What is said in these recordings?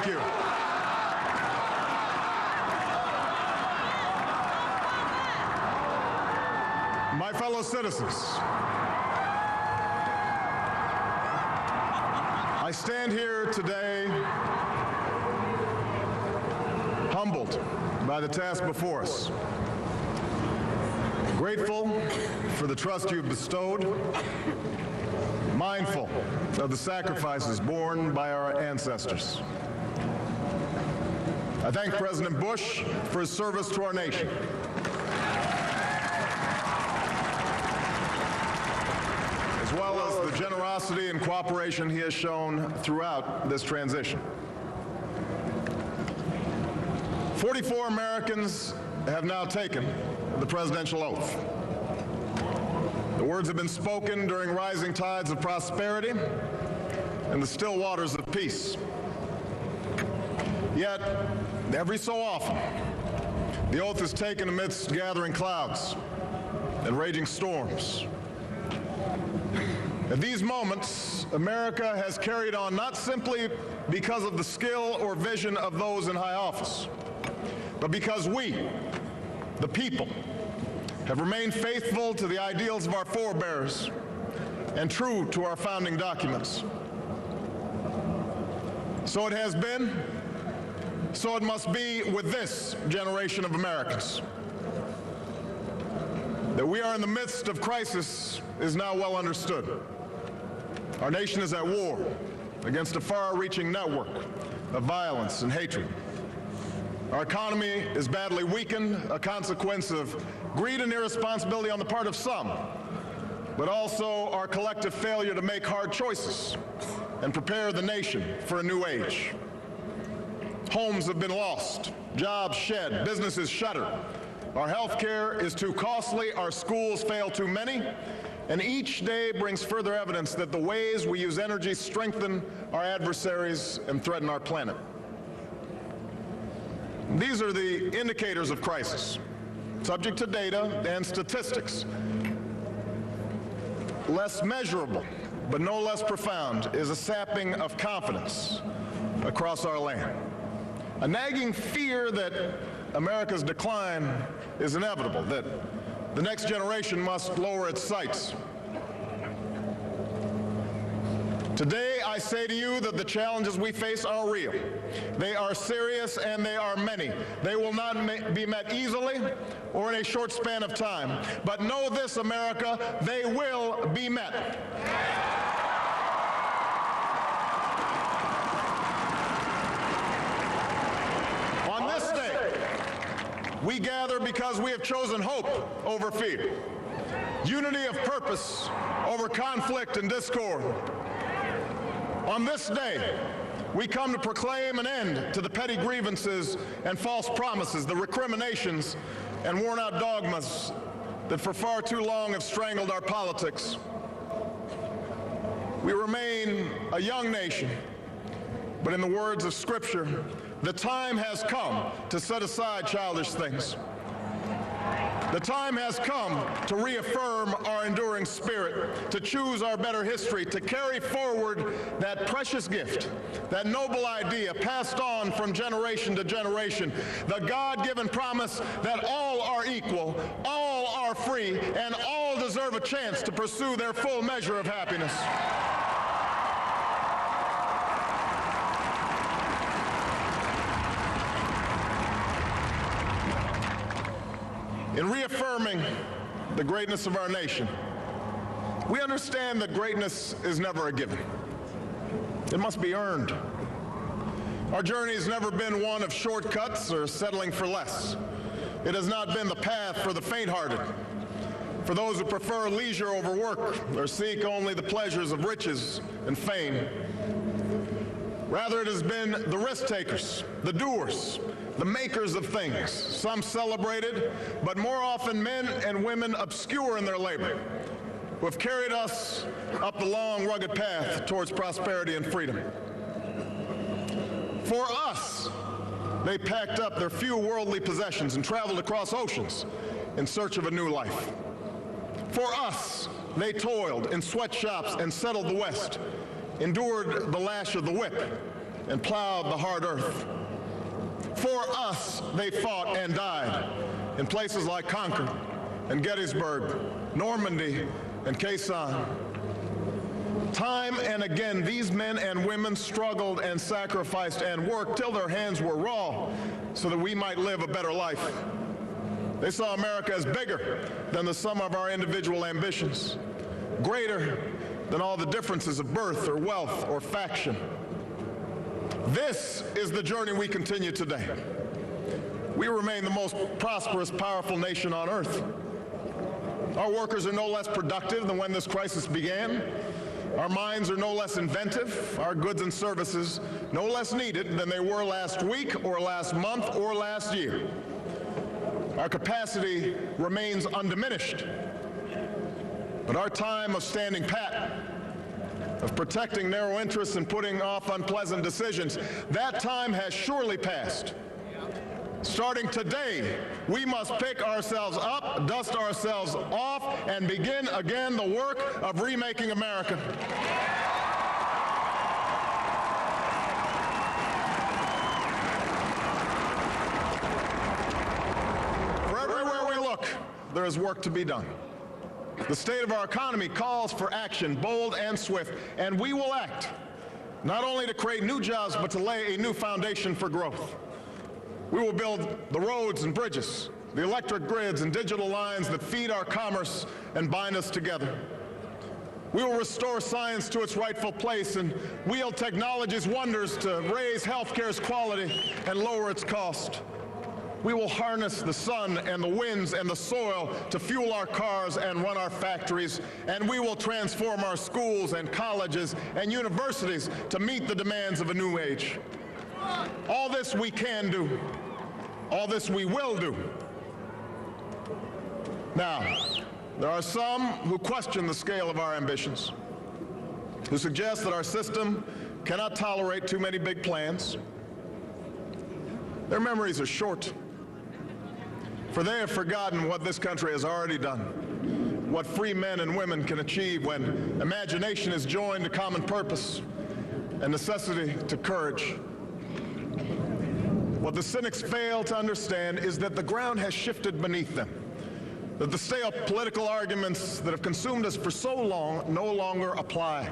you. My fellow citizens, I stand here today humbled by the task before us, grateful for the trust you've bestowed, mindful of the sacrifices borne by our ancestors. I thank President Bush for his service to our nation. As well as the generosity and cooperation he has shown throughout this transition. 44 Americans have now taken the presidential oath. The words have been spoken during rising tides of prosperity and the still waters of peace. Yet, every so often, the oath is taken amidst gathering clouds and raging storms. At these moments, America has carried on not simply because of the skill or vision of those in high office, but because we, the people, have remained faithful to the ideals of our forebears and true to our founding documents. So it has been, so it must be with this generation of Americans. That we are in the midst of crisis is now well understood. Our nation is at war against a far-reaching network of violence and hatred. Our economy is badly weakened, a consequence of greed and irresponsibility on the part of some, but also our collective failure to make hard choices and prepare the nation for a new age. Homes have been lost, jobs shed, businesses shuttered. Our health care is too costly, our schools fail too many, and each day brings further evidence that the ways we use energy strengthen our adversaries and threaten our planet. These are the indicators of crisis, subject to data and statistics. Less measurable, but no less profound, is a sapping of confidence across our land. A nagging fear that America's decline is inevitable, that the next generation must lower its sights. Today, I say to you that the challenges we face are real. They are serious and they are many. They will not be met easily or in a short span of time. But know this, America, they will be met. On this day, we gather because we have chosen hope over fear, unity of purpose over conflict and discord. On this day, we come to proclaim an end to the petty grievances and false promises, the recriminations and worn-out dogmas that for far too long have strangled our politics. We remain a young nation, but in the words of Scripture, the time has come to set aside childish things. The time has come to reaffirm our enduring spirit, to choose our better history, to carry forward that precious gift, that noble idea passed on from generation to generation, the God-given promise that all are equal, all are free, and all deserve a chance to pursue their full measure of happiness. In reaffirming the greatness of our nation, we understand that greatness is never a given. It must be earned. Our journey has never been one of shortcuts or settling for less. It has not been the path for the faint-hearted, for those who prefer leisure over work or seek only the pleasures of riches and fame. Rather, it has been the risk-takers, the doers, the makers of things, some celebrated, but more often men and women obscure in their labor, who have carried us up the long, rugged path towards prosperity and freedom. For us, they packed up their few worldly possessions and traveled across oceans in search of a new life. For us, they toiled in sweatshops and settled the West, endured the lash of the whip, and plowed the hard earth. For us, they fought and died in places like Concord and Gettysburg, Normandy, and Quai San. Time and again, these men and women struggled and sacrificed and worked till their hands were raw so that we might live a better life. They saw America as bigger than the sum of our individual ambitions, greater than all the differences of birth or wealth or faction. This is the journey we continue today. We remain the most prosperous, powerful nation on earth. Our workers are no less productive than when this crisis began. Our minds are no less inventive, our goods and services no less needed than they were last week or last month or last year. Our capacity remains undiminished, but our time of standing pat, of protecting narrow interests and putting off unpleasant decisions, that time has surely passed. Starting today, we must pick ourselves up, dust ourselves off, and begin again the work of remaking America. For everywhere we look, there is work to be done. The state of our economy calls for action, bold and swift, and we will act, not only to create new jobs, but to lay a new foundation for growth. We will build the roads and bridges, the electric grids and digital lines that feed our commerce and bind us together. We will restore science to its rightful place and wield technology's wonders to raise healthcare's quality and lower its cost. We will harness the sun and the winds and the soil to fuel our cars and run our factories, and we will transform our schools and colleges and universities to meet the demands of a new age. All this we can do. All this we will do. Now, there are some who question the scale of our ambitions, who suggest that our system cannot tolerate too many big plans. Their memories are short, for they have forgotten what this country has already done, what free men and women can achieve when imagination is joined to common purpose and necessity to courage. What the cynics fail to understand is that the ground has shifted beneath them, that the stale political arguments that have consumed us for so long no longer apply.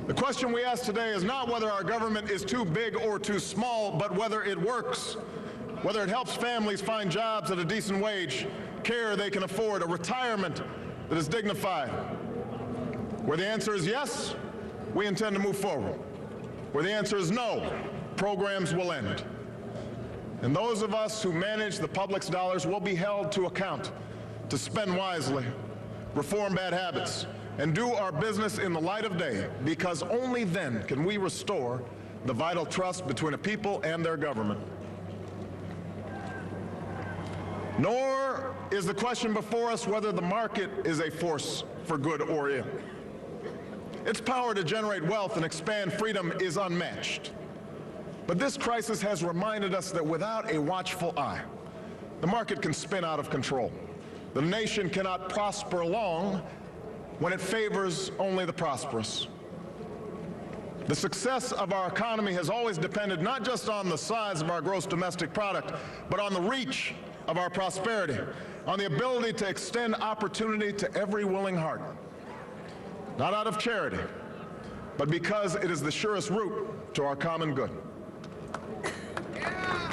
The question we ask today is not whether our government is too big or too small, but whether it works, whether it helps families find jobs at a decent wage, care they can afford, a retirement that is dignified. Where the answer is yes, we intend to move forward. Where the answer is no, programs will end. And those of us who manage the public's dollars will be held to account to spend wisely, reform bad habits, and do our business in the light of day, because only then can we restore the vital trust between a people and their government. Nor is the question before us whether the market is a force for good or ill. Its power to generate wealth and expand freedom is unmatched. But this crisis has reminded us that without a watchful eye, the market can spin out of control. The nation cannot prosper long when it favors only the prosperous. The success of our economy has always depended not just on the size of our gross domestic product, but on the reach of our prosperity, on the ability to extend opportunity to every willing heart. Not out of charity, but because it is the surest route to our common good.